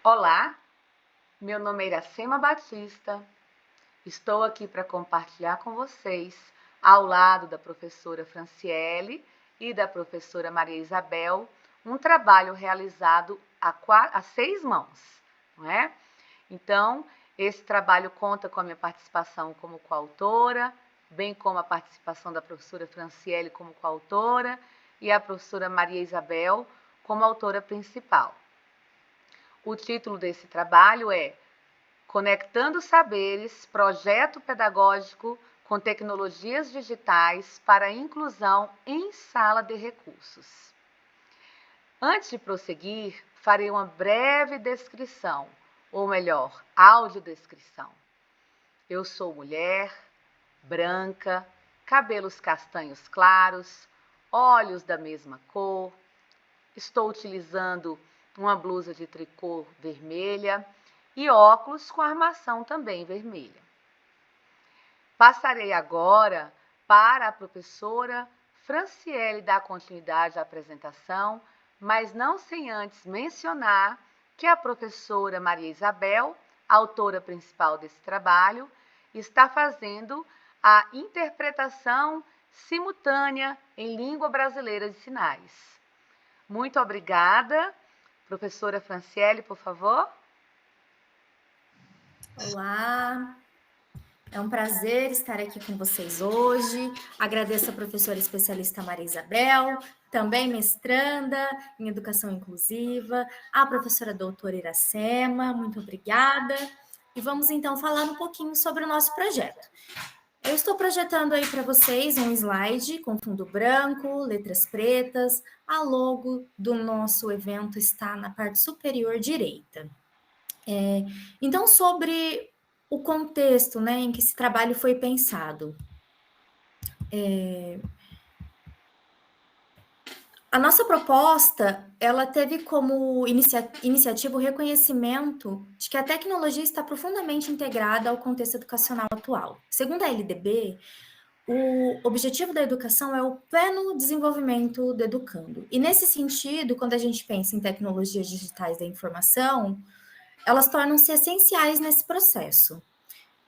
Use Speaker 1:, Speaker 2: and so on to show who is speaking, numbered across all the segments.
Speaker 1: Olá, meu nome é Iracema Batista. Estou aqui para compartilhar com vocês, ao lado da professora Franciele e da professora Maria Isabel, um trabalho realizado a 6 mãos, não é? Então, esse trabalho conta com a minha participação como coautora, bem como a participação da professora Franciele como coautora e a professora Maria Isabel como autora principal. O título desse trabalho é Conectando Saberes, projeto pedagógico com tecnologias digitais para a inclusão em sala de recursos. Antes de prosseguir, farei uma breve descrição, ou melhor, audiodescrição. Eu sou mulher, branca, cabelos castanhos claros, olhos da mesma cor. Estou utilizando uma blusa de tricô vermelha e óculos com armação também vermelha. Passarei agora para a professora Franciele dar continuidade à apresentação, mas não sem antes mencionar que a professora Maria Isabel, autora principal desse trabalho, está fazendo a interpretação simultânea em língua brasileira de sinais. Muito obrigada. Professora Franciele, por favor.
Speaker 2: Olá, é um prazer estar aqui com vocês hoje. Agradeço a professora especialista Maria Isabel, também mestranda em Educação Inclusiva, a professora doutora Iracema, muito obrigada. E vamos então falar um pouquinho sobre o nosso projeto. Eu estou projetando aí para vocês um slide com fundo branco, letras pretas, a logo do nosso evento está na parte superior direita. Então, sobre o contexto, né, em que esse trabalho foi pensado. A nossa proposta, ela teve como iniciativa o reconhecimento de que a tecnologia está profundamente integrada ao contexto educacional atual. Segundo a LDB, o objetivo da educação é o pleno desenvolvimento do educando. E nesse sentido, quando a gente pensa em tecnologias digitais da informação, elas tornam-se essenciais nesse processo.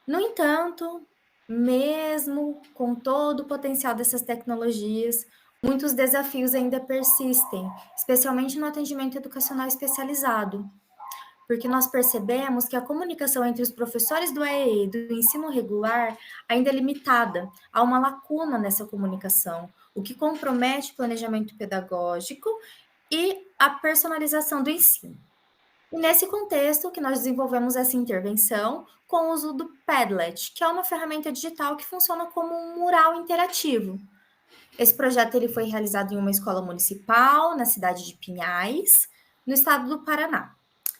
Speaker 2: No entanto, mesmo com todo o potencial dessas tecnologias, muitos desafios ainda persistem, especialmente no atendimento educacional especializado, porque nós percebemos que a comunicação entre os professores do EE e do ensino regular ainda é limitada, há uma lacuna nessa comunicação, o que compromete o planejamento pedagógico e a personalização do ensino. E nesse contexto que nós desenvolvemos essa intervenção com o uso do Padlet, que é uma ferramenta digital que funciona como um mural interativo. Esse projeto ele foi realizado em uma escola municipal, na cidade de Pinhais, no estado do Paraná.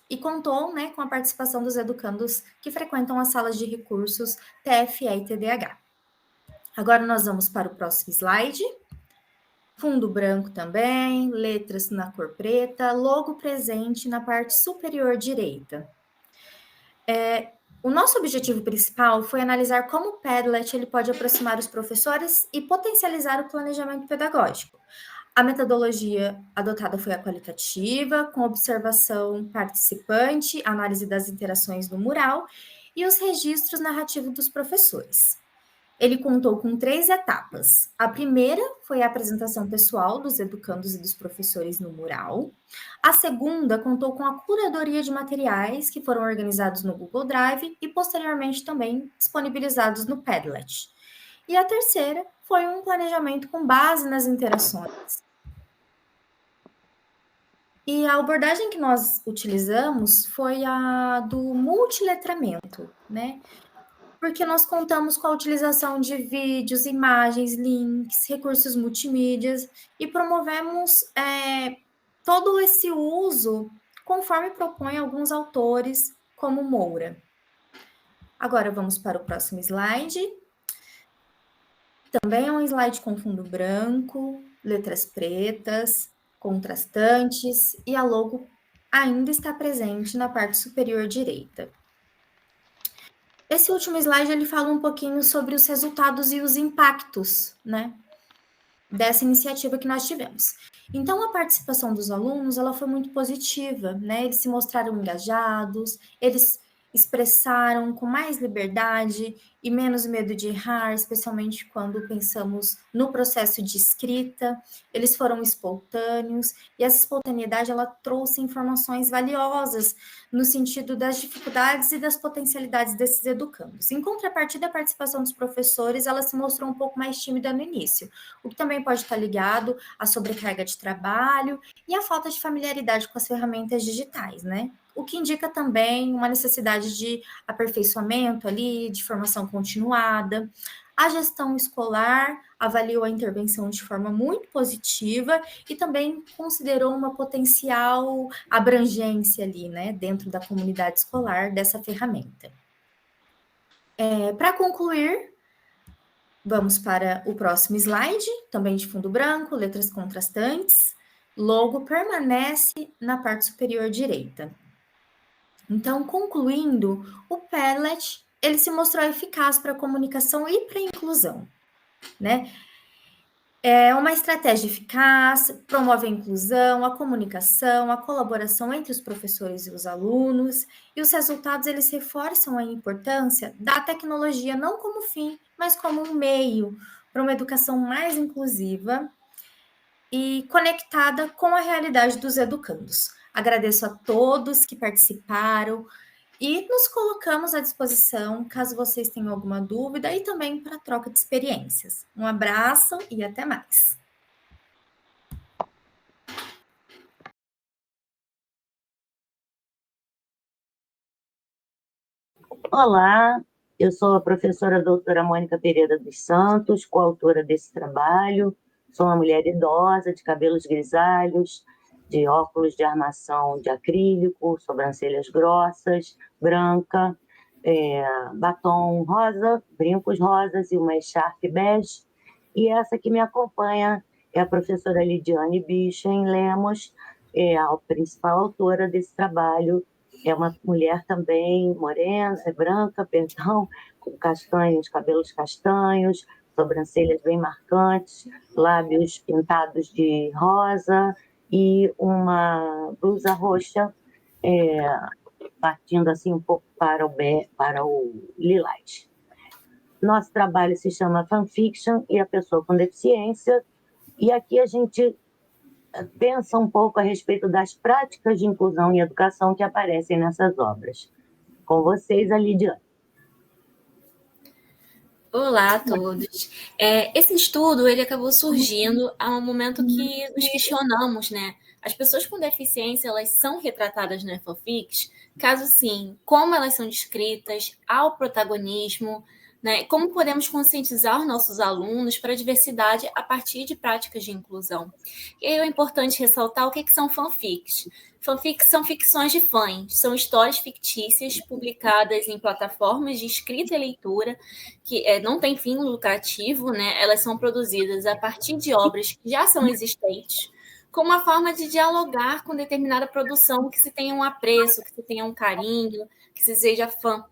Speaker 2: E contou, né, com a participação dos educandos que frequentam as salas de recursos TFE e TDAH. Agora nós vamos para o próximo slide. Fundo branco também, letras na cor preta, logo presente na parte superior direita. O nosso objetivo principal foi analisar como o Padlet ele pode aproximar os professores e potencializar o planejamento pedagógico. A metodologia adotada foi a qualitativa, com observação participante, análise das interações no mural e os registros narrativos dos professores. Ele contou com 3 etapas. A primeira foi a apresentação pessoal dos educandos e dos professores no mural. A segunda contou com a curadoria de materiais que foram organizados no Google Drive e posteriormente também disponibilizados no Padlet. E a terceira foi um planejamento com base nas interações. E a abordagem que nós utilizamos foi a do multiletramento, né? Porque nós contamos com a utilização de vídeos, imagens, links, recursos multimídias e promovemos todo esse uso conforme propõem alguns autores, como Moura. Agora vamos para o próximo slide. Também é um slide com fundo branco, letras pretas, contrastantes e a logo ainda está presente na parte superior direita. Esse último slide ele fala um pouquinho sobre os resultados e os impactos, né? dessa iniciativa que nós tivemos. Então, a participação dos alunos, ela foi muito positiva, né? Eles se mostraram engajados, eles expressaram com mais liberdade e menos medo de errar, especialmente quando pensamos no processo de escrita. Eles foram espontâneos e essa espontaneidade, ela trouxe informações valiosas no sentido das dificuldades e das potencialidades desses educandos. Em contrapartida, a participação dos professores, ela se mostrou um pouco mais tímida no início, o que também pode estar ligado à sobrecarga de trabalho e à falta de familiaridade com as ferramentas digitais, né? O que indica também uma necessidade de aperfeiçoamento ali, de formação continuada. A gestão escolar avaliou a intervenção de forma muito positiva e também considerou uma potencial abrangência ali, né, dentro da comunidade escolar dessa ferramenta. Para concluir, vamos para o próximo slide, também de fundo branco, letras contrastantes. Logo permanece na parte superior direita. Então, concluindo, o Padlet, ele se mostrou eficaz para a comunicação e para a inclusão, né? É uma estratégia eficaz, promove a inclusão, a comunicação, a colaboração entre os professores e os alunos, e os resultados eles reforçam a importância da tecnologia não como fim, mas como um meio para uma educação mais inclusiva e conectada com a realidade dos educandos. Agradeço a todos que participaram e nos colocamos à disposição caso vocês tenham alguma dúvida e também para troca de experiências. Um abraço e até mais.
Speaker 3: Olá, eu sou a professora doutora Mônica Pereira dos Santos, coautora desse trabalho. Sou uma mulher idosa, de cabelos grisalhos, de óculos de armação de acrílico, sobrancelhas grossas, branca, batom rosa, brincos rosas e uma echarpe bege. E essa que me acompanha é a professora Lidiane Bichen Lemos, a principal autora desse trabalho. É uma mulher também morena, branca, perdão, com castanhos, cabelos castanhos, sobrancelhas bem marcantes, lábios pintados de rosa e uma blusa roxa, partindo assim um pouco para o lilás. Nosso trabalho se chama Fanfiction e a pessoa com deficiência, e aqui a gente pensa um pouco a respeito das práticas de inclusão e educação que aparecem nessas obras. Com vocês, a Lidiane.
Speaker 4: Olá a todos. Esse estudo ele acabou surgindo a um momento que nos questionamos, né? As pessoas com deficiência, elas são retratadas na fanfics? Caso sim, como elas são descritas, ao protagonismo, né? Como podemos conscientizar os nossos alunos para a diversidade a partir de práticas de inclusão? E aí é importante ressaltar o que são fanfics. Fanfics são ficções de fãs, são histórias fictícias publicadas em plataformas de escrita e leitura que não tem fim lucrativo, né? Elas são produzidas a partir de obras que já são existentes, como uma forma de dialogar com determinada produção que se tenha um apreço, que se tenha um carinho, que se seja fã.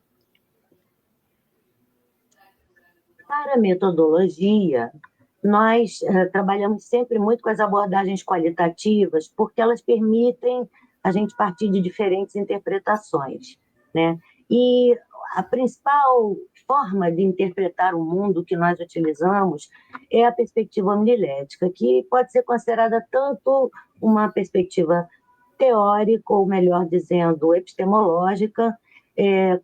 Speaker 3: Para a metodologia, nós trabalhamos sempre muito com as abordagens qualitativas, porque elas permitem a gente partir de diferentes interpretações, né? E a principal forma de interpretar o mundo que nós utilizamos é a perspectiva homilética, que pode ser considerada tanto uma perspectiva teórica, ou melhor dizendo, epistemológica,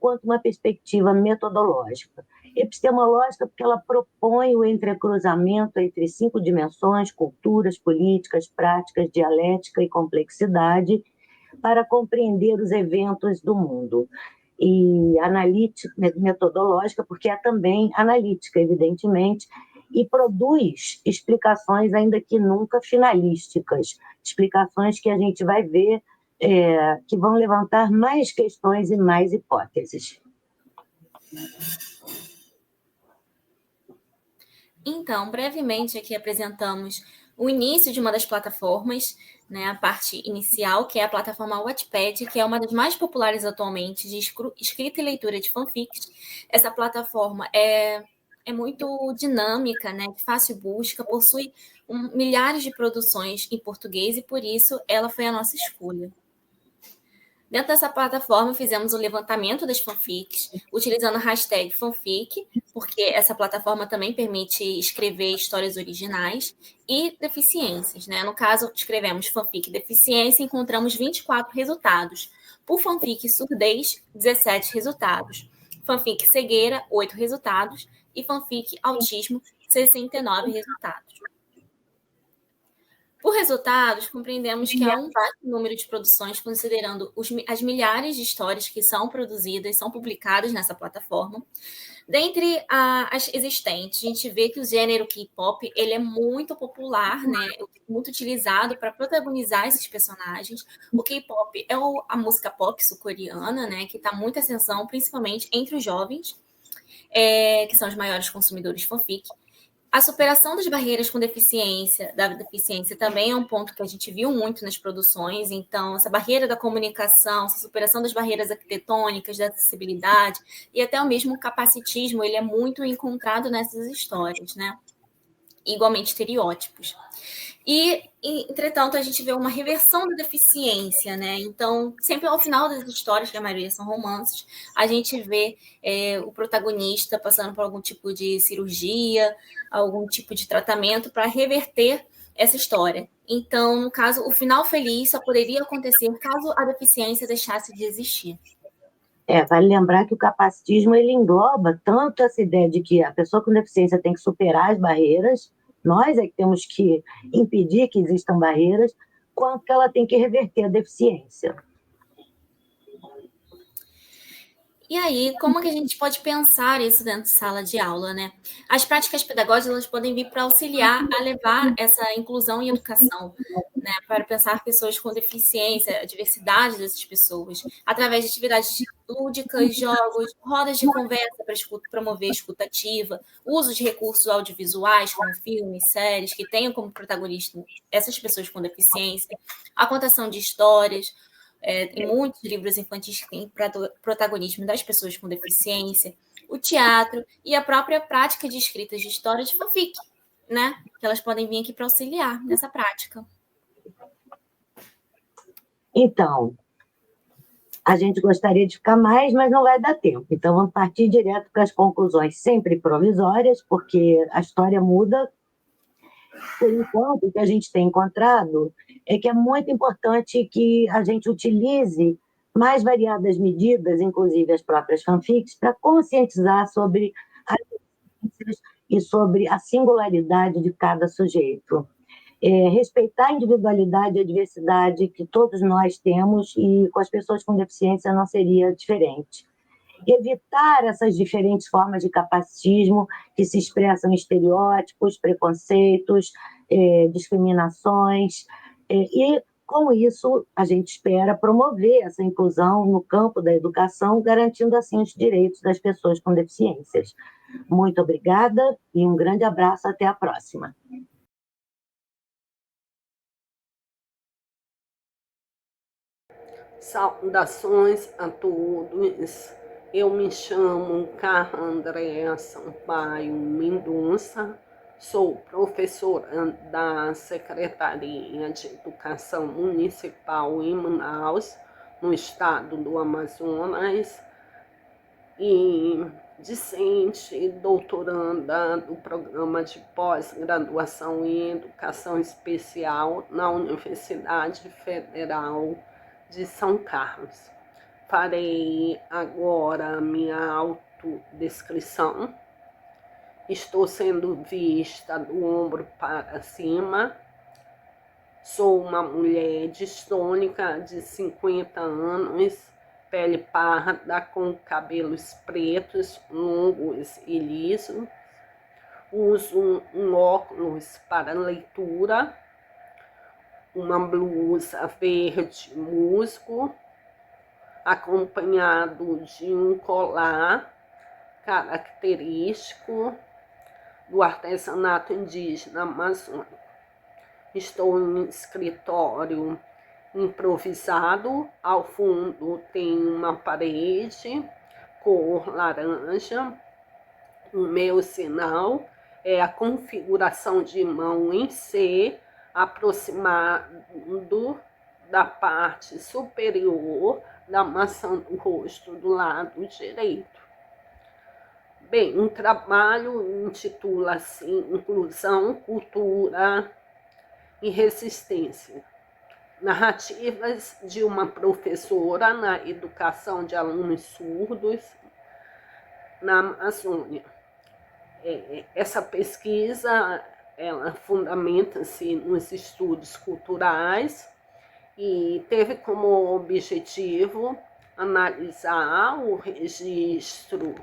Speaker 3: quanto uma perspectiva metodológica. Epistemológica porque ela propõe o entrecruzamento entre 5 dimensões, culturas, políticas, práticas, dialética e complexidade, para compreender os eventos do mundo. E analítica, metodológica, porque é também analítica, evidentemente, e produz explicações, ainda que nunca finalísticas, explicações que a gente vai ver que vão levantar mais questões e mais hipóteses.
Speaker 4: Então, brevemente aqui apresentamos o início de uma das plataformas, né, a parte inicial, que é a plataforma Wattpad, que é uma das mais populares atualmente de escrita e leitura de fanfics. Essa plataforma é é muito dinâmica, né? De fácil busca, possui milhares de produções em português e por isso ela foi a nossa escolha. Dentro dessa plataforma, fizemos o levantamento das fanfics, utilizando a hashtag fanfic, porque essa plataforma também permite escrever histórias originais, e deficiências, né? No caso, escrevemos fanfic deficiência e encontramos 24 resultados. Por fanfic surdez, 17 resultados. Fanfic cegueira, 8 resultados. E fanfic autismo, 69 resultados. Por resultados, compreendemos que há um vasto número de produções, considerando as milhares de histórias que são produzidas, são publicadas nessa plataforma. Dentre as existentes, a gente vê que o gênero K-pop ele é muito popular, né? Muito utilizado para protagonizar esses personagens. O K-pop é a música pop sul-coreana, né? Que está muito ascensão, principalmente entre os jovens, que são os maiores consumidores de fanfic. A superação das barreiras da deficiência também é um ponto que a gente viu muito nas produções. Então, essa barreira da comunicação, essa superação das barreiras arquitetônicas, da acessibilidade e até o mesmo capacitismo, ele é muito encontrado nessas histórias, né? Igualmente estereótipos. E, entretanto, a gente vê uma reversão da deficiência, né? Então, sempre ao final das histórias, que a maioria são romances, a gente vê o protagonista passando por algum tipo de cirurgia, algum tipo de tratamento para reverter essa história. Então, no caso, o final feliz só poderia acontecer caso a deficiência deixasse de existir.
Speaker 3: Vale lembrar que o capacitismo ele engloba tanto essa ideia de que a pessoa com deficiência tem que superar as barreiras, nós é que temos que impedir que existam barreiras, quanto que ela tem que reverter a deficiência.
Speaker 4: E aí, como que a gente pode pensar isso dentro de sala de aula, né? As práticas pedagógicas elas podem vir para auxiliar a levar essa inclusão em educação, né? Para pensar pessoas com deficiência, a diversidade dessas pessoas, através de atividades lúdicas, jogos, rodas de conversa para promover a escuta ativa, uso de recursos audiovisuais, como filmes, séries, que tenham como protagonista essas pessoas com deficiência, a contação de histórias. Tem muitos livros infantis que têm protagonismo das pessoas com deficiência, o teatro e a própria prática de escrita de histórias de fanfic, né? Que elas podem vir aqui para auxiliar nessa prática.
Speaker 3: Então, a gente gostaria de ficar mais, mas não vai dar tempo. Então, vamos partir direto para as conclusões, sempre provisórias, porque a história muda. Por enquanto, o que a gente tem encontrado é que é muito importante que a gente utilize mais variadas medidas, inclusive as próprias fanfics, para conscientizar sobre as diferenças e sobre a singularidade de cada sujeito. Respeitar a individualidade e a diversidade que todos nós temos e com as pessoas com deficiência não seria diferente. Evitar essas diferentes formas de capacitismo que se expressam em estereótipos, preconceitos, discriminações, e com isso a gente espera promover essa inclusão no campo da educação, garantindo assim os direitos das pessoas com deficiências. Muito obrigada e um grande abraço, até a próxima.
Speaker 5: Saudações a todos. Eu me chamo Carla Andréa Sampaio Mendonça, sou professora da Secretaria de Educação Municipal em Manaus, no estado do Amazonas, e discente doutoranda do programa de pós-graduação em Educação Especial na Universidade Federal de São Carlos. Farei agora a minha autodescrição. Estou sendo vista do ombro para cima. Sou uma mulher distônica de 50 anos, pele parda, com cabelos pretos, longos e lisos. Uso um óculos para leitura, uma blusa verde musgo, acompanhado de um colar característico do artesanato indígena amazônico. Estou em um escritório improvisado, ao fundo tem uma parede cor laranja O meu sinal é a configuração de mão em C, aproximando da parte superior da maçã do rosto do lado direito. Bem, um trabalho intitula-se Inclusão, Cultura e Resistência. Narrativas de uma professora na educação de alunos surdos na Amazônia. Essa pesquisa, ela fundamenta-se nos estudos culturais e teve como objetivo analisar o registro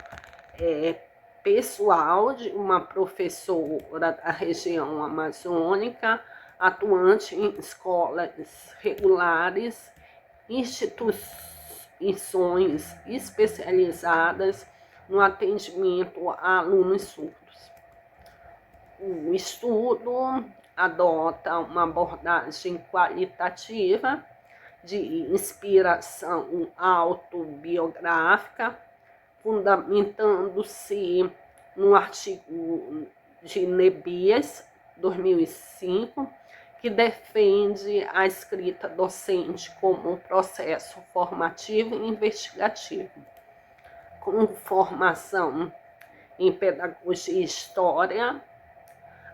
Speaker 5: pessoal de uma professora da região amazônica, atuante em escolas regulares, instituições especializadas no atendimento a alunos surdos. O estudo adota uma abordagem qualitativa de inspiração autobiográfica, fundamentando-se no artigo de Nebias, 2005, que defende a escrita docente como um processo formativo e investigativo. Com formação em pedagogia e história,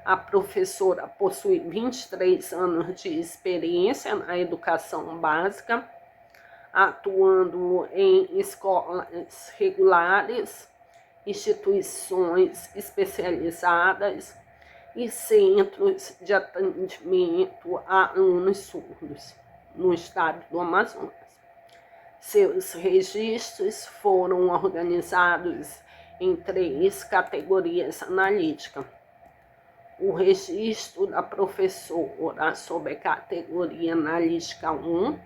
Speaker 5: a professora possui 23 anos de experiência na educação básica, atuando em escolas regulares, instituições especializadas e centros de atendimento a alunos surdos no estado do Amazonas. Seus registros foram organizados em 3 categorias analíticas. O registro da professora sobre a categoria analítica 1,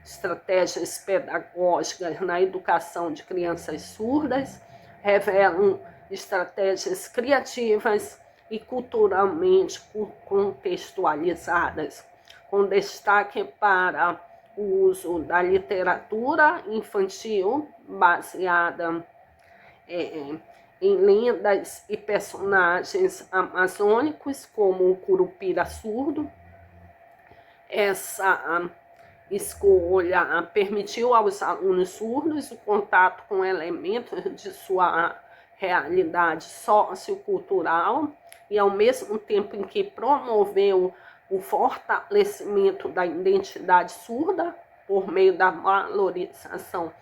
Speaker 5: estratégias pedagógicas na educação de crianças surdas, revelam estratégias criativas e culturalmente contextualizadas, com destaque para o uso da literatura infantil baseada em lendas e personagens amazônicos, como o Curupira surdo. Essa escolha permitiu aos alunos surdos o contato com elementos de sua realidade sociocultural e, ao mesmo tempo em que promoveu o fortalecimento da identidade surda por meio da valorização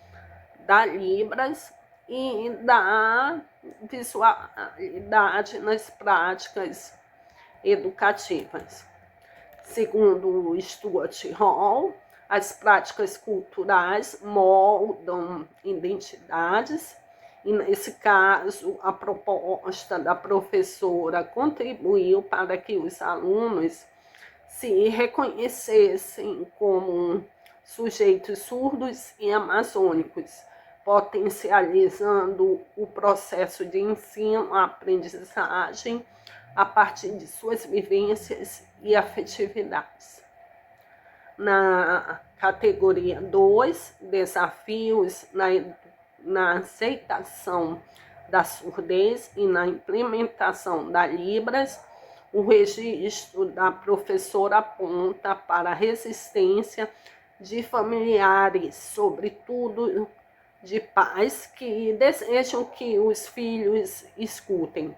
Speaker 5: da Libras e da visualidade nas práticas educativas. Segundo o Stuart Hall, as práticas culturais moldam identidades e, nesse caso, a proposta da professora contribuiu para que os alunos se reconhecessem como sujeitos surdos e amazônicos, potencializando o processo de ensino-aprendizagem a partir de suas vivências e afetividades. Na categoria 2, desafios na aceitação da surdez e na implementação da Libras, o registro da professora aponta para a resistência de familiares, sobretudo de pais que desejam que os filhos escutem.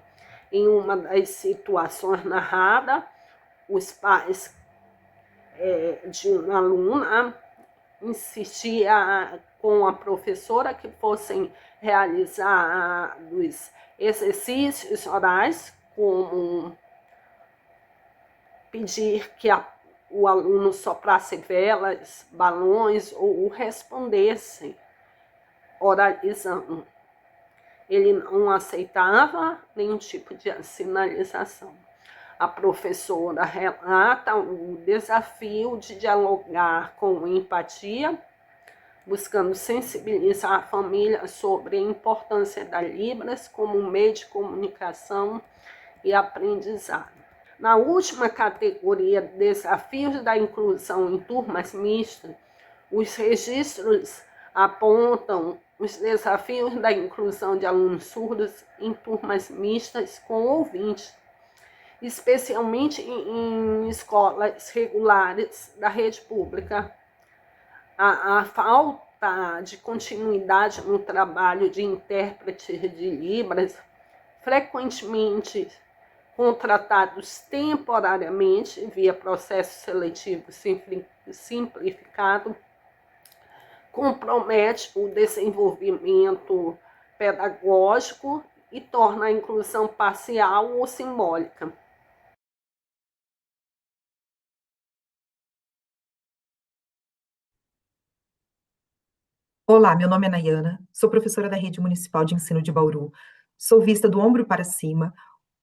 Speaker 5: Em uma das situações narradas, os pais de uma aluna insistia com a professora que fossem realizados exercícios orais, como pedir que o aluno soprasse velas, balões ou respondesse oralizando. Ele não aceitava nenhum tipo de sinalização. A professora relata o desafio de dialogar com empatia, buscando sensibilizar a família sobre a importância da Libras como meio de comunicação e aprendizado. Na última categoria, desafios da inclusão em turmas mistas, os registros apontam os desafios da inclusão de alunos surdos em turmas mistas com ouvintes, especialmente em escolas regulares da rede pública. A falta de continuidade no trabalho de intérprete de Libras, frequentemente contratados temporariamente via processo seletivo simplificado, compromete o desenvolvimento pedagógico e torna a inclusão parcial ou simbólica.
Speaker 6: Olá, meu nome é Nayana, sou professora da Rede Municipal de Ensino de Bauru, sou vista do ombro para cima,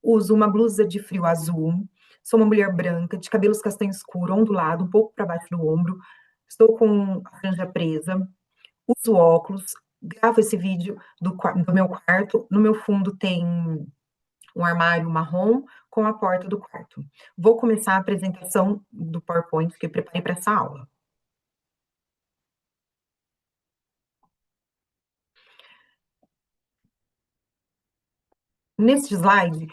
Speaker 6: uso uma blusa de frio azul, sou uma mulher branca, de cabelos castanho escuro, ondulado, um pouco para baixo do ombro, estou com a franja presa, uso óculos, gravo esse vídeo do meu quarto, no meu fundo tem um armário marrom com a porta do quarto. Vou começar a apresentação do PowerPoint que eu preparei para essa aula. Neste slide,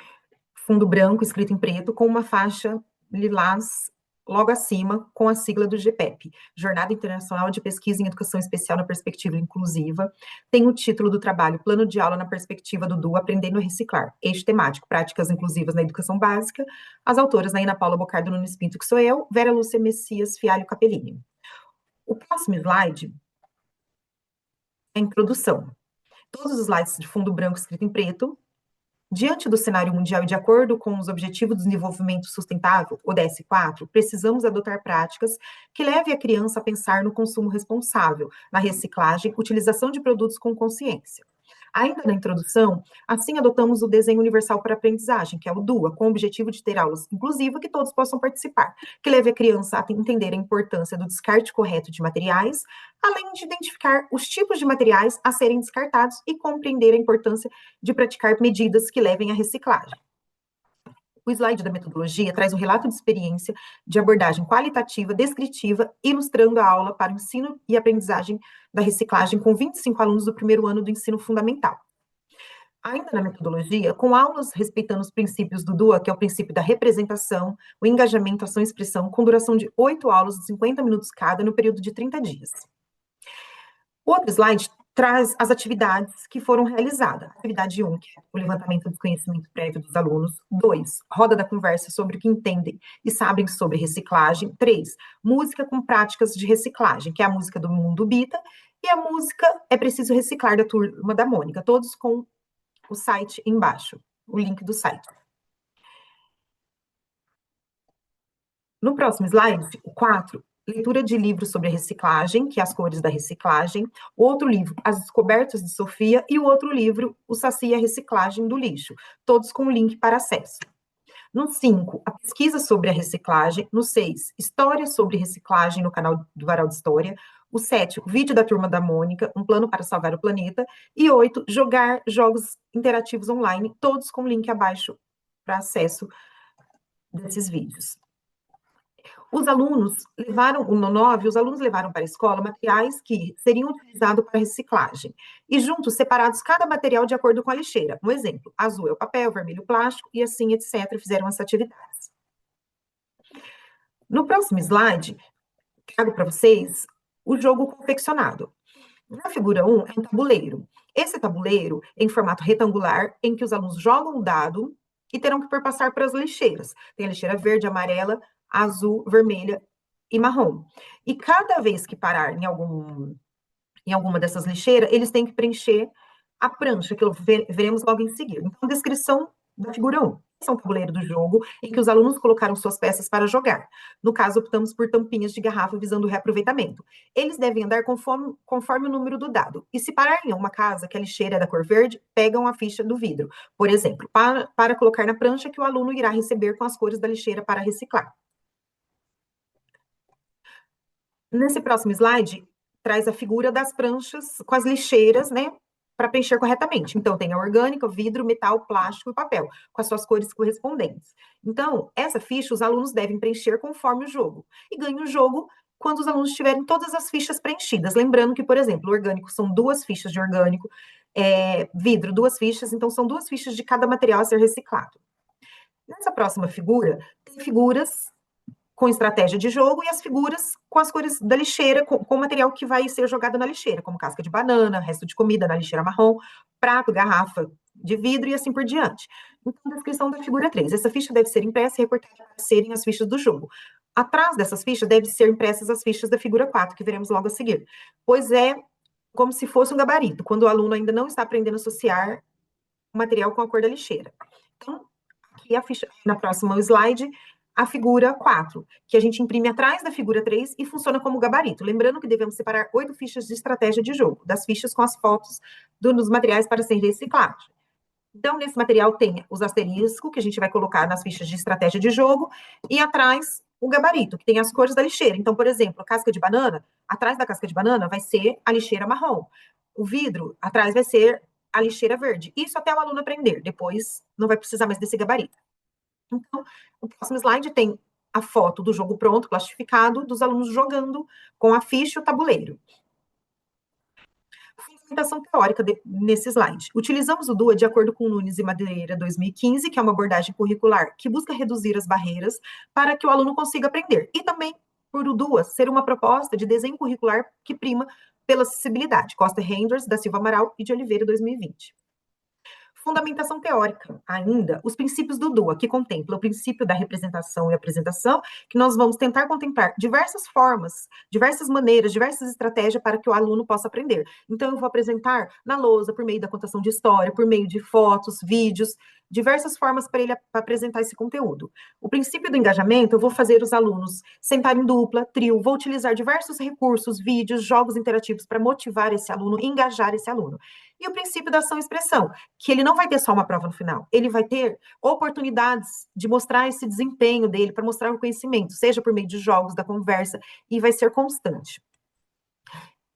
Speaker 6: fundo branco escrito em preto com uma faixa lilás logo acima com a sigla do GPEP, Jornada Internacional de Pesquisa em Educação Especial na Perspectiva Inclusiva. Tem o título do trabalho, Plano de Aula na Perspectiva do DU, Aprendendo a Reciclar, eixo temático, Práticas Inclusivas na Educação Básica. As autoras, Ana Paula Bocardo Nunes Pinto, que sou eu, Vera Lúcia Messias Fialho Capellini. O próximo slide é a introdução. Todos os slides de fundo branco escrito em preto. Diante do cenário mundial e de acordo com os Objetivos de Desenvolvimento Sustentável, ODS 4, precisamos adotar práticas que levem a criança a pensar no consumo responsável, na reciclagem, utilização de produtos com consciência. Ainda na introdução, assim adotamos o Desenho Universal para a Aprendizagem, que é o DUA, com o objetivo de ter aulas inclusivas que todos possam participar, que leve a criança a entender a importância do descarte correto de materiais, além de identificar os tipos de materiais a serem descartados e compreender a importância de praticar medidas que levem à reciclagem. O slide da metodologia traz um relato de experiência de abordagem qualitativa, descritiva, ilustrando a aula para o ensino e aprendizagem da reciclagem com 25 alunos do primeiro ano do ensino fundamental. Ainda na metodologia, com aulas respeitando os princípios do DUA, que é o princípio da representação, o engajamento, ação e expressão, com duração de 8 aulas de 50 minutos cada, no período de 30 dias. O outro slide traz as atividades que foram realizadas. Atividade 1, que é o levantamento do conhecimento prévio dos alunos. 2, roda da conversa sobre o que entendem e sabem sobre reciclagem. 3, música com práticas de reciclagem, que é a música do Mundo Bita. E a música É Preciso Reciclar, da Turma da Mônica, todos com o site embaixo, o link do site. No próximo slide, o 4, leitura de livros sobre a reciclagem, que é As Cores da Reciclagem. O outro livro, As Descobertas de Sofia. E o outro livro, O Saci e a Reciclagem do Lixo, todos com link para acesso. No 5, a pesquisa sobre a reciclagem. No 6, história sobre reciclagem no canal do Varal de História. O 7, o vídeo da Turma da Mônica, um plano para salvar o planeta. E 8, jogar jogos interativos online, todos com link abaixo para acesso desses vídeos. Os alunos levaram, no 9, os alunos levaram para a escola materiais que seriam utilizados para reciclagem. E juntos, separados cada material de acordo com a lixeira. Um exemplo, azul é o papel, vermelho o plástico, e assim, etc., fizeram essas atividades. No próximo slide, trago para vocês o jogo confeccionado. Na figura 1, é um tabuleiro. Esse tabuleiro é em formato retangular, em que os alunos jogam o dado e terão que perpassar para as lixeiras. Tem a lixeira verde, amarela, azul, vermelha e marrom. E cada vez que parar em alguma dessas lixeiras, eles têm que preencher a prancha, que veremos logo em seguida. Então, descrição da figura 1. Esse é um tabuleiro do jogo em que os alunos colocaram suas peças para jogar. No caso, optamos por tampinhas de garrafa visando o reaproveitamento. Eles devem andar conforme o número do dado. E se parar em uma casa que a lixeira é da cor verde, pegam a ficha do vidro, por exemplo, para colocar na prancha que o aluno irá receber com as cores da lixeira para reciclar. Nesse próximo slide, traz a figura das pranchas com as lixeiras, né, para preencher corretamente. Então, tem a orgânica, vidro, metal, plástico e papel, com as suas cores correspondentes. Então, essa ficha os alunos devem preencher conforme o jogo. E ganham o jogo quando os alunos tiverem todas as fichas preenchidas. Lembrando que, por exemplo, orgânico são 2 fichas de orgânico, vidro 2 fichas, então são 2 fichas de cada material a ser reciclado. Nessa próxima figura, tem figuras com estratégia de jogo e as figuras com as cores da lixeira, com o material que vai ser jogado na lixeira, como casca de banana, resto de comida na lixeira marrom, prato, garrafa de vidro e assim por diante. Então, descrição da figura 3. Essa ficha deve ser impressa e recortada para serem as fichas do jogo. Atrás dessas fichas devem ser impressas as fichas da figura 4, que veremos logo a seguir, pois é como se fosse um gabarito, quando o aluno ainda não está aprendendo a associar o material com a cor da lixeira. Então, aqui a ficha, na próxima slide, a figura 4, que a gente imprime atrás da figura 3 e funciona como gabarito. Lembrando que devemos separar 8 fichas de estratégia de jogo, das fichas com as fotos dos materiais para ser reciclados. Então, nesse material tem os asteriscos, que a gente vai colocar nas fichas de estratégia de jogo, e atrás o gabarito, que tem as cores da lixeira. Então, por exemplo, a casca de banana, atrás da casca de banana vai ser a lixeira marrom. O vidro, atrás vai ser a lixeira verde. Isso até o aluno aprender, depois não vai precisar mais desse gabarito. Então, o próximo slide tem a foto do jogo pronto, classificado, dos alunos jogando com a ficha e o tabuleiro. Fundamentação teórica nesse slide. Utilizamos o DUA de acordo com Nunes e Madeira 2015, que é uma abordagem curricular que busca reduzir as barreiras para que o aluno consiga aprender. E também por o DUA ser uma proposta de desenho curricular que prima pela acessibilidade. Costa Renders, da Silva Amaral e de Oliveira 2020. Fundamentação teórica, ainda, os princípios do DUA, que contempla o princípio da representação e apresentação, que nós vamos tentar contemplar diversas formas, diversas maneiras, diversas estratégias para que o aluno possa aprender. Então, eu vou apresentar na lousa, por meio da contação de história, por meio de fotos, vídeos, diversas formas para ele apresentar esse conteúdo. O princípio do engajamento, eu vou fazer os alunos sentar em dupla, trio, vou utilizar diversos recursos, vídeos, jogos interativos para motivar esse aluno, engajar esse aluno. E o princípio da ação e expressão, que ele não vai ter só uma prova no final, ele vai ter oportunidades de mostrar esse desempenho dele, para mostrar o conhecimento, seja por meio de jogos, da conversa, e vai ser constante.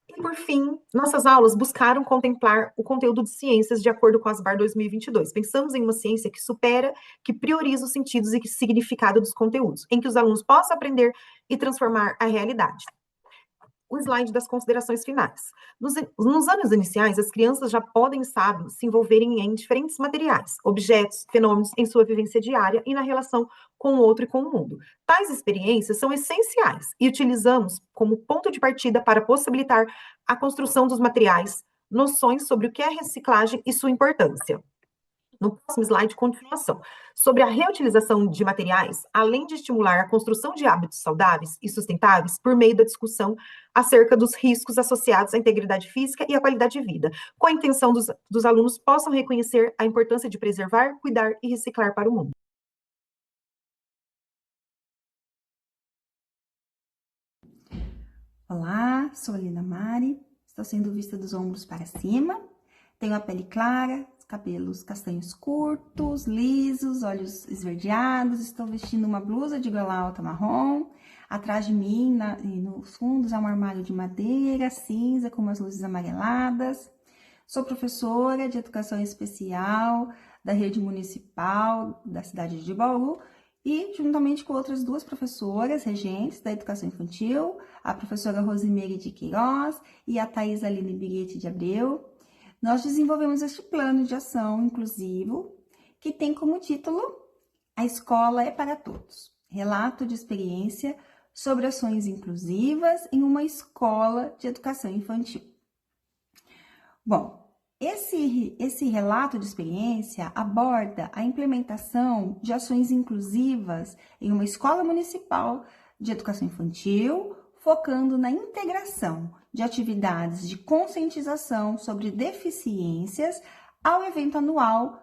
Speaker 6: E, por fim, nossas aulas buscaram contemplar o conteúdo de ciências de acordo com a ASBAR 2022. Pensamos em uma ciência que supera, que prioriza os sentidos e significado dos conteúdos, em que os alunos possam aprender e transformar a realidade. O slide das considerações finais. Nos anos iniciais, as crianças já podem, sabem, se envolverem em diferentes materiais, objetos, fenômenos em sua vivência diária e na relação com o outro e com o mundo. Tais experiências são essenciais e utilizamos como ponto de partida para possibilitar a construção dos materiais, noções sobre o que é reciclagem e sua importância. No próximo slide, continuação. Sobre a reutilização de materiais, além de estimular a construção de hábitos saudáveis e sustentáveis por meio da discussão acerca dos riscos associados à integridade física e à qualidade de vida, com a intenção dos alunos possam reconhecer a importância de preservar, cuidar e reciclar para o mundo.
Speaker 7: Olá, sou a Lina Mari, estou sendo vista dos ombros para cima, tenho a pele clara, cabelos castanhos curtos, lisos, olhos esverdeados, estou vestindo uma blusa de gola alta marrom, atrás de mim, nos fundos, há um armário de madeira cinza com umas luzes amareladas. Sou professora de educação especial da rede municipal da cidade de Bauru e, juntamente com outras 2 professoras regentes da educação infantil, a professora Rosimeire de Queiroz e a Thais Aline Birete de Abreu, nós desenvolvemos este plano de ação inclusivo, que tem como título A Escola é para Todos, relato de experiência sobre ações inclusivas em uma escola de educação infantil. Bom, esse relato de experiência aborda a implementação de ações inclusivas em uma escola municipal de educação infantil, focando na integração de atividades de conscientização sobre deficiências ao evento anual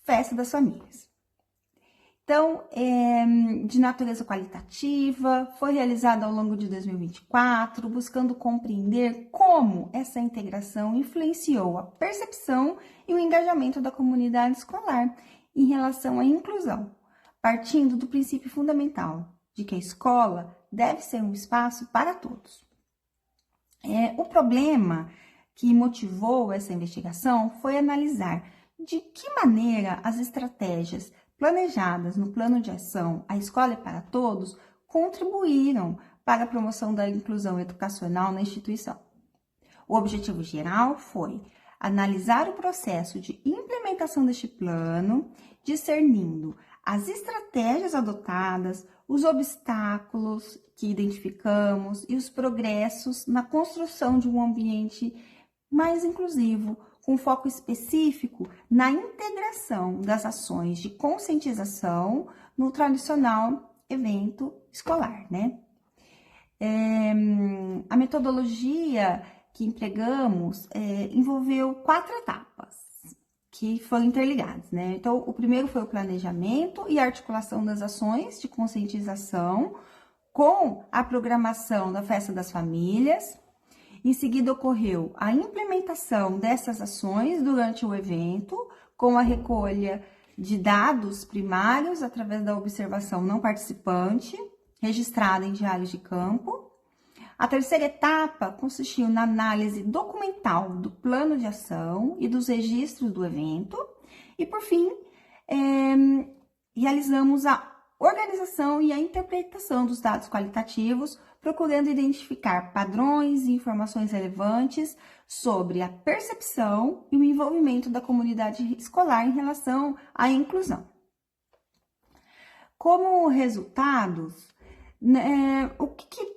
Speaker 7: Festa das Famílias. Então, de natureza qualitativa, foi realizada ao longo de 2024, buscando compreender como essa integração influenciou a percepção e o engajamento da comunidade escolar em relação à inclusão, partindo do princípio fundamental de que a escola deve ser um espaço para todos. O problema que motivou essa investigação foi analisar de que maneira as estratégias planejadas no plano de ação A Escola é para Todos contribuíram para a promoção da inclusão educacional na instituição. O objetivo geral foi analisar o processo de implementação deste plano, discernindo as estratégias adotadas, os obstáculos que identificamos e os progressos na construção de um ambiente mais inclusivo, com foco específico na integração das ações de conscientização no tradicional evento escolar, né? A metodologia que empregamos envolveu 4 etapas que foram interligadas, né? Então, o primeiro foi o planejamento e articulação das ações de conscientização com a programação da Festa das Famílias. Em seguida, ocorreu a implementação dessas ações durante o evento, com a recolha de dados primários através da observação não participante, registrada em diários de campo. A terceira etapa consistiu na análise documental do plano de ação e dos registros do evento. E, por fim, realizamos a organização e a interpretação dos dados qualitativos, procurando identificar padrões e informações relevantes sobre a percepção e o envolvimento da comunidade escolar em relação à inclusão. Como resultados, o que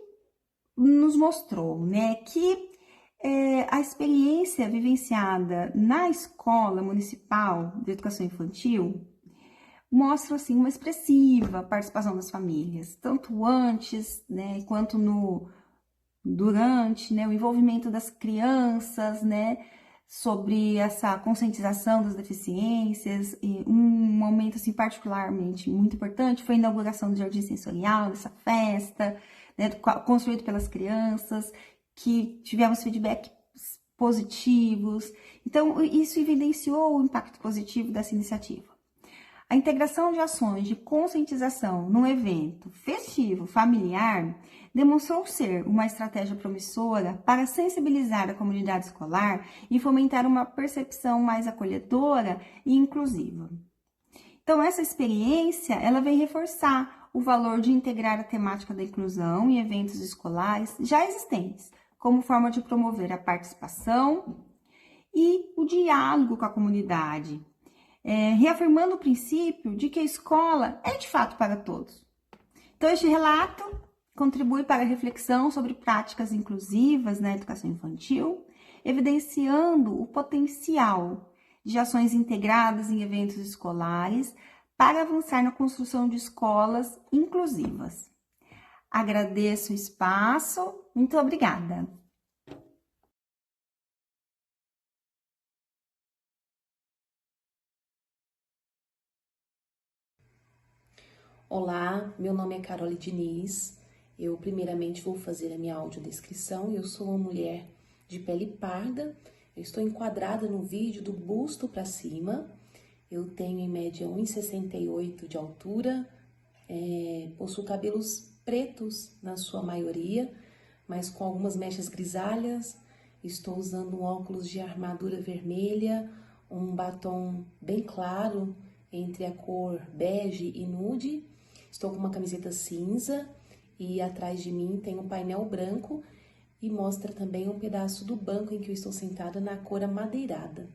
Speaker 7: nos mostrou, né, que a experiência vivenciada na Escola Municipal de Educação Infantil mostra, assim, uma expressiva participação das famílias, tanto antes, né, quanto durante, né, o envolvimento das crianças, né, sobre essa conscientização das deficiências. E um momento, assim, particularmente muito importante foi a inauguração do Jardim Sensorial, dessa festa, né, construído pelas crianças, que tivemos feedbacks positivos. Então, isso evidenciou o impacto positivo dessa iniciativa. A integração de ações de conscientização num evento festivo familiar demonstrou ser uma estratégia promissora para sensibilizar a comunidade escolar e fomentar uma percepção mais acolhedora e inclusiva. Então, essa experiência, ela vem reforçar o valor de integrar a temática da inclusão em eventos escolares já existentes, como forma de promover a participação e o diálogo com a comunidade, reafirmando o princípio de que a escola é de fato para todos. Então, este relato contribui para a reflexão sobre práticas inclusivas na educação infantil, evidenciando o potencial de ações integradas em eventos escolares para avançar na construção de escolas inclusivas. Agradeço o espaço, muito obrigada.
Speaker 8: Olá, meu nome é Carole Diniz. Eu primeiramente vou fazer a minha audiodescrição. Eu sou uma mulher de pele parda. Eu estou enquadrada no vídeo do busto para cima. Eu tenho em média 1,68 de altura. Possuo cabelos pretos na sua maioria, mas com algumas mechas grisalhas. Estou usando um óculos de armadura vermelha, um batom bem claro entre a cor bege e nude. Estou com uma camiseta cinza e atrás de mim tem um painel branco e mostra também um pedaço do banco em que eu estou sentada na cor amadeirada.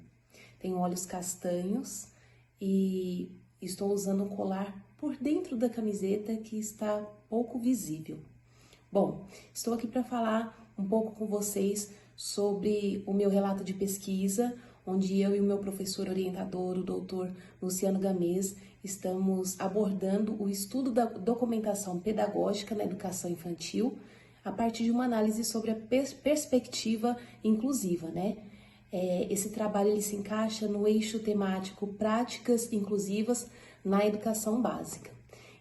Speaker 8: Tenho olhos castanhos e estou usando um colar por dentro da camiseta que está pouco visível. Bom, estou aqui para falar um pouco com vocês sobre o meu relato de pesquisa, onde eu e o meu professor orientador, o doutor Luciano Gamês, estamos abordando o estudo da documentação pedagógica na educação infantil a partir de uma análise sobre a perspectiva inclusiva, né? Esse trabalho ele se encaixa no eixo temático Práticas Inclusivas na Educação Básica.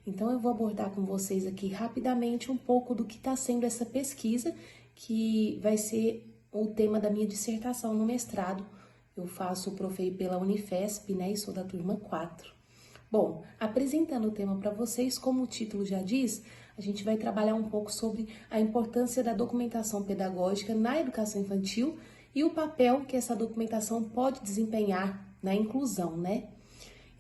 Speaker 8: Então, eu vou abordar com vocês aqui rapidamente um pouco do que está sendo essa pesquisa, que vai ser o tema da minha dissertação no mestrado. Eu faço o Profei pela Unifesp, né, e sou da turma 4. Bom, apresentando o tema para vocês, como o título já diz, a gente vai trabalhar um pouco sobre a importância da documentação pedagógica na educação infantil e o papel que essa documentação pode desempenhar na inclusão, né?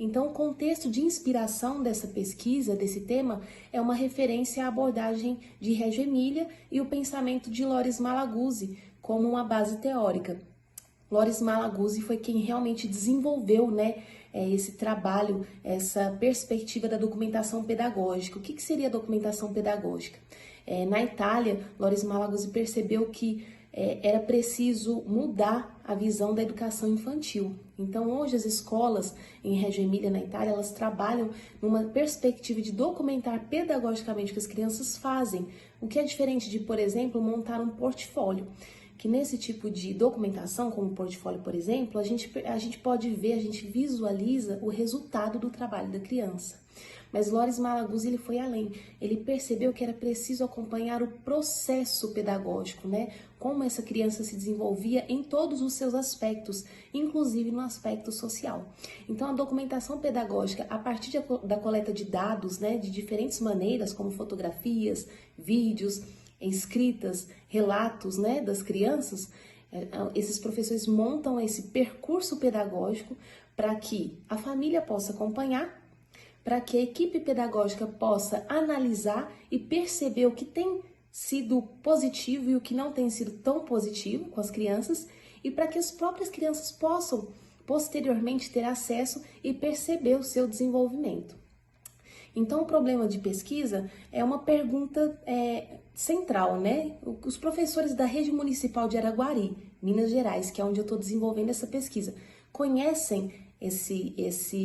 Speaker 8: Então, o contexto de inspiração dessa pesquisa, desse tema, é uma referência à abordagem de Reggio Emilia e o pensamento de Loris Malaguzzi como uma base teórica. Loris Malaguzzi foi quem realmente desenvolveu, esse trabalho, essa perspectiva da documentação pedagógica. O que seria a documentação pedagógica? Na Itália, Loris Malaguzzi percebeu que era preciso mudar a visão da educação infantil. Então, hoje as escolas em Reggio Emilia, na Itália, elas trabalham numa perspectiva de documentar pedagogicamente o que as crianças fazem, o que é diferente de, por exemplo, montar um portfólio. Que nesse tipo de documentação, como o portfólio, por exemplo, a gente pode ver, a gente visualiza o resultado do trabalho da criança. Mas Loris Malaguzzi, ele foi além. Ele percebeu que era preciso acompanhar o processo pedagógico, como essa criança se desenvolvia em todos os seus aspectos, inclusive no aspecto social. Então, a documentação pedagógica, a partir da coleta de dados, de diferentes maneiras, como fotografias, vídeos, escritas, relatos, das crianças, esses professores montam esse percurso pedagógico para que a família possa acompanhar, para que a equipe pedagógica possa analisar e perceber o que tem sido positivo e o que não tem sido tão positivo com as crianças, e para que as próprias crianças possam posteriormente ter acesso e perceber o seu desenvolvimento. Então, o problema de pesquisa é uma pergunta central, Os professores da Rede Municipal de Araguari, Minas Gerais, que é onde eu estou desenvolvendo essa pesquisa, conhecem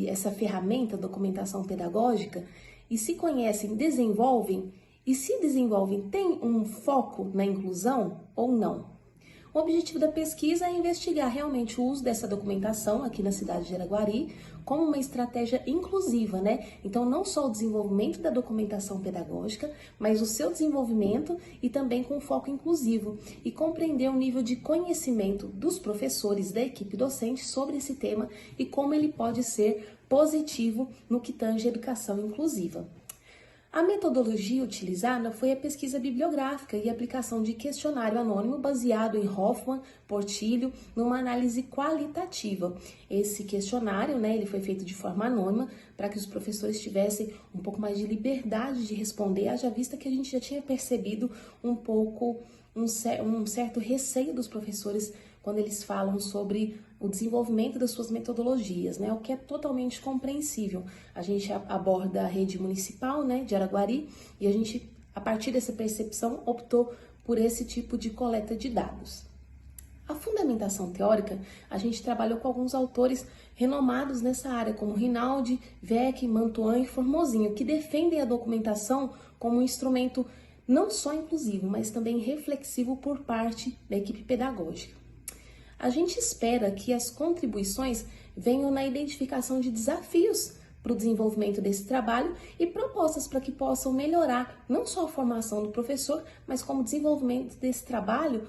Speaker 8: essa ferramenta, documentação pedagógica? E se conhecem, desenvolvem? E se desenvolvem, tem um foco na inclusão ou não? O objetivo da pesquisa é investigar realmente o uso dessa documentação aqui na cidade de Araguari como uma estratégia inclusiva, Então, não só o desenvolvimento da documentação pedagógica, mas o seu desenvolvimento e também com foco inclusivo, e compreender o nível de conhecimento dos professores, da equipe docente sobre esse tema e como ele pode ser positivo no que tange a educação inclusiva. A metodologia utilizada foi a pesquisa bibliográfica e aplicação de questionário anônimo baseado em Hoffman, Portillo, numa análise qualitativa. Esse questionário, ele foi feito de forma anônima para que os professores tivessem um pouco mais de liberdade de responder, haja vista que a gente já tinha percebido um certo receio dos professores quando eles falam sobre o desenvolvimento das suas metodologias, o que é totalmente compreensível. A gente aborda a rede municipal, de Araguari, e a gente, a partir dessa percepção, optou por esse tipo de coleta de dados. A fundamentação teórica, a gente trabalhou com alguns autores renomados nessa área, como Rinaldi, Vec, Mantuan e Formosinho, que defendem a documentação como um instrumento não só inclusivo, mas também reflexivo por parte da equipe pedagógica. A gente espera que as contribuições venham na identificação de desafios para o desenvolvimento desse trabalho e propostas para que possam melhorar não só a formação do professor, mas como o desenvolvimento desse trabalho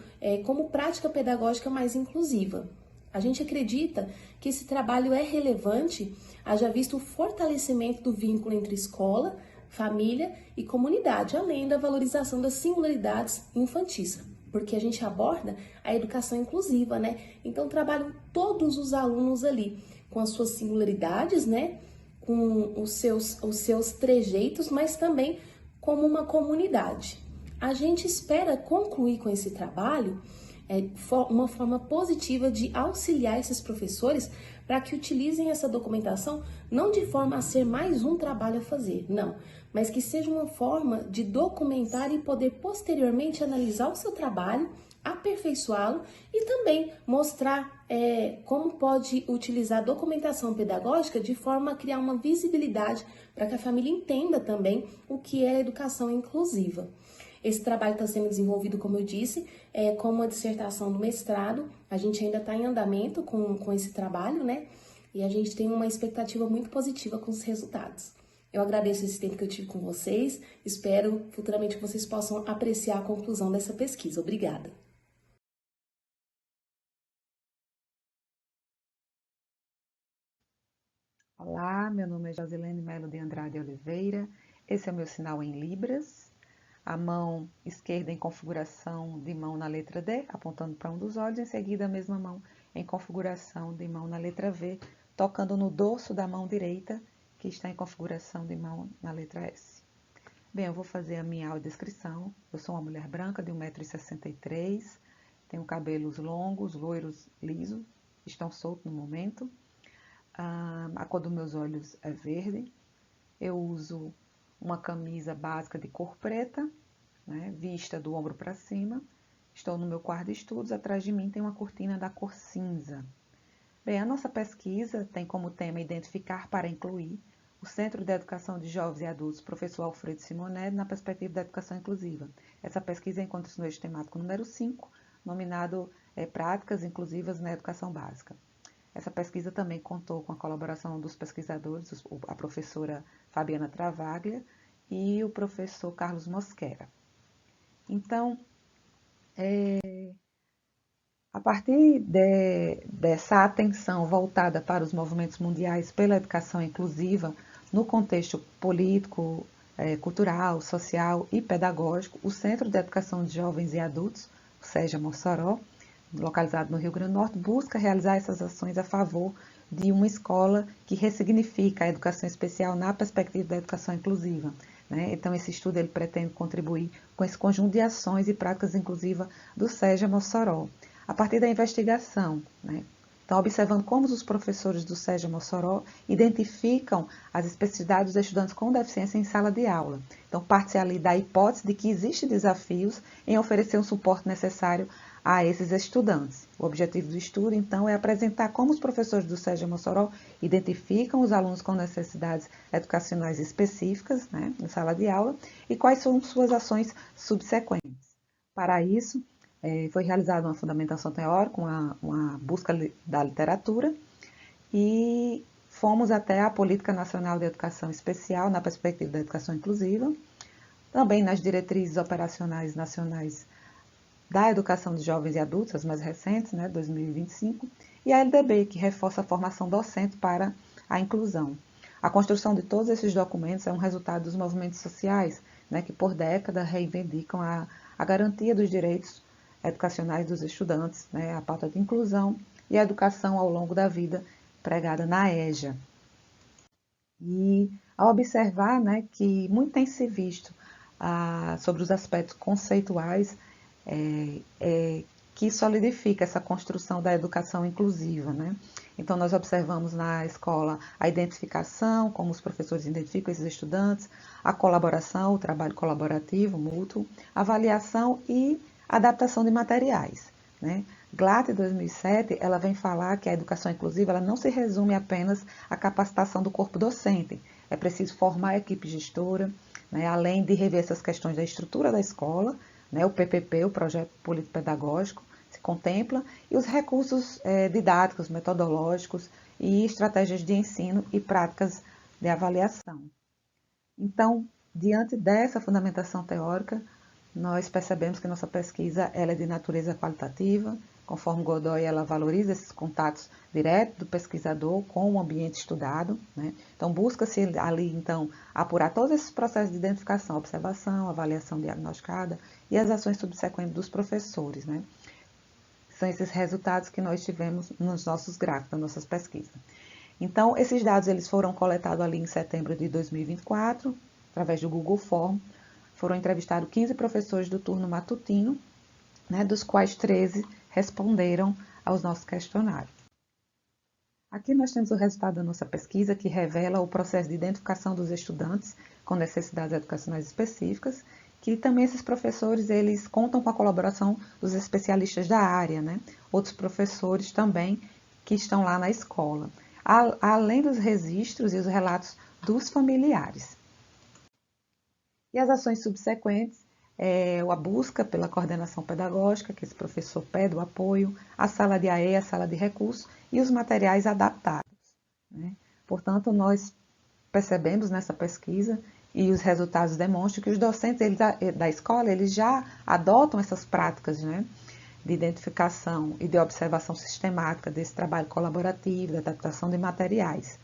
Speaker 8: como prática pedagógica mais inclusiva. A gente acredita que esse trabalho é relevante, haja visto o fortalecimento do vínculo entre escola, família e comunidade, além da valorização das singularidades infantis, porque a gente aborda a educação inclusiva, Então, trabalham todos os alunos ali, com as suas singularidades, com os seus trejeitos, mas também como uma comunidade. A gente espera concluir com esse trabalho uma forma positiva de auxiliar esses professores para que utilizem essa documentação não de forma a ser mais um trabalho a fazer, não, mas que seja uma forma de documentar e poder posteriormente analisar o seu trabalho, aperfeiçoá-lo e também mostrar como pode utilizar a documentação pedagógica de forma a criar uma visibilidade para que a família entenda também o que é a educação inclusiva. Esse trabalho está sendo desenvolvido, como eu disse, como uma dissertação do mestrado. A gente ainda está em andamento com esse trabalho, E a gente tem uma expectativa muito positiva com os resultados. Eu agradeço esse tempo que eu tive com vocês. Espero futuramente que vocês possam apreciar a conclusão dessa pesquisa. Obrigada.
Speaker 9: Olá, meu nome é Josilene Melo de Andrade Oliveira. Esse é o meu sinal em Libras. A mão esquerda em configuração de mão na letra D, apontando para um dos olhos, em seguida a mesma mão em configuração de mão na letra V, tocando no dorso da mão direita, que está em configuração de mão na letra S. Bem, eu vou fazer a minha audiodescrição. Eu sou uma mulher branca de 1,63 m, tenho cabelos longos, loiros, lisos, estão soltos no momento. A cor dos meus olhos é verde. Eu uso uma camisa básica de cor preta, né, vista do ombro para cima. Estou no meu quarto de estudos, atrás de mim tem uma cortina da cor cinza. Bem, a nossa pesquisa tem como tema identificar para incluir o Centro de Educação de Jovens e Adultos, professor Alfredo Simonelli, na perspectiva da educação inclusiva. Essa pesquisa encontra-se no eixo temático número 5, nominado Práticas Inclusivas na Educação Básica. Essa pesquisa também contou com a colaboração dos pesquisadores, a professora Fabiana Travaglia e o professor Carlos Mosquera. Então, a partir dessa atenção voltada para os movimentos mundiais pela educação inclusiva, no contexto político, cultural, social e pedagógico, o Centro de Educação de Jovens e Adultos, o SEJA Mossoró, localizado no Rio Grande do Norte, busca realizar essas ações a favor de uma escola que ressignifica a educação especial na perspectiva da educação inclusiva. Né? Então, esse estudo ele pretende contribuir com esse conjunto de ações e práticas inclusivas do SEJA Mossoró, a partir da investigação, né? Então, observando como os professores do SEJA Mossoró identificam as especificidades dos estudantes com deficiência em sala de aula. Então, parte-se ali da hipótese de que existem desafios em oferecer o suporte necessário a esses estudantes. O objetivo do estudo, então, é apresentar como os professores do SEJA Mossoró identificam os alunos com necessidades educacionais específicas, né, na sala de aula, e quais são suas ações subsequentes. Para isso, foi realizada uma fundamentação teórica, uma busca da literatura, e fomos até a Política Nacional de Educação Especial, na perspectiva da educação inclusiva, também nas diretrizes operacionais nacionais da educação de jovens e adultos, as mais recentes, né, 2025, e a LDB, que reforça a formação docente para a inclusão. A construção de todos esses documentos é um resultado dos movimentos sociais, né, que por décadas reivindicam a garantia dos direitos educacionais dos estudantes, né, a pauta de inclusão e a educação ao longo da vida pregada na EJA. E ao observar, né, que muito tem se visto sobre os aspectos conceituais que solidifica essa construção da educação inclusiva, né? Então, nós observamos na escola a identificação, como os professores identificam esses estudantes, a colaboração, o trabalho colaborativo, mútuo, avaliação e adaptação de materiais, né? GLAT 2007, ela vem falar que a educação inclusiva ela não se resume apenas à capacitação do corpo docente. É preciso formar a equipe gestora, né? Além de rever essas questões da estrutura da escola, né? O PPP, o Projeto Político Pedagógico, se contempla, e os recursos didáticos, metodológicos e estratégias de ensino e práticas de avaliação. Então, diante dessa fundamentação teórica, nós percebemos que nossa pesquisa ela é de natureza qualitativa, conforme Godoy, ela valoriza esses contatos diretos do pesquisador com o ambiente estudado, né? Então, busca-se ali, então, apurar todos esses processos de identificação, observação, avaliação diagnosticada e as ações subsequentes dos professores, né? São esses resultados que nós tivemos nos nossos gráficos, nas nossas pesquisas. Então, esses dados eles foram coletados ali em setembro de 2024, através do Google Form. Foram entrevistados 15 professores do turno matutino, né, dos quais 13 responderam aos nossos questionários. Aqui nós temos o resultado da nossa pesquisa, que revela o processo de identificação dos estudantes com necessidades educacionais específicas, que também esses professores eles contam com a colaboração dos especialistas da área, né? Outros professores também que estão lá na escola, além dos registros e os relatos dos familiares. E as ações subsequentes, a busca pela coordenação pedagógica, que esse professor pede o apoio, a sala de AE, a sala de recursos e os materiais adaptados, né? Portanto, nós percebemos nessa pesquisa e os resultados demonstram que os docentes da escola eles já adotam essas práticas, né, de identificação e de observação sistemática desse trabalho colaborativo, da adaptação de materiais,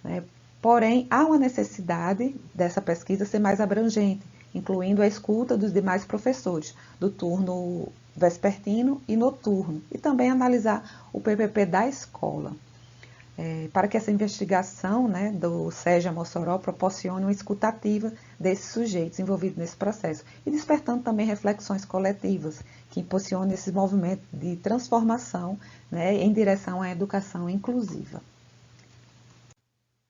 Speaker 9: né? Porém, há uma necessidade dessa pesquisa ser mais abrangente, incluindo a escuta dos demais professores, do turno vespertino e noturno, e também analisar o PPP da escola. para que essa investigação, né, do SEJA Mossoró proporcione uma escutativa desses sujeitos envolvidos nesse processo e despertando também reflexões coletivas que impulsionem esse movimento de transformação, né, em direção à educação inclusiva.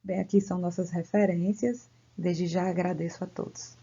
Speaker 9: Bem, aqui são nossas referências. Desde já agradeço a todos.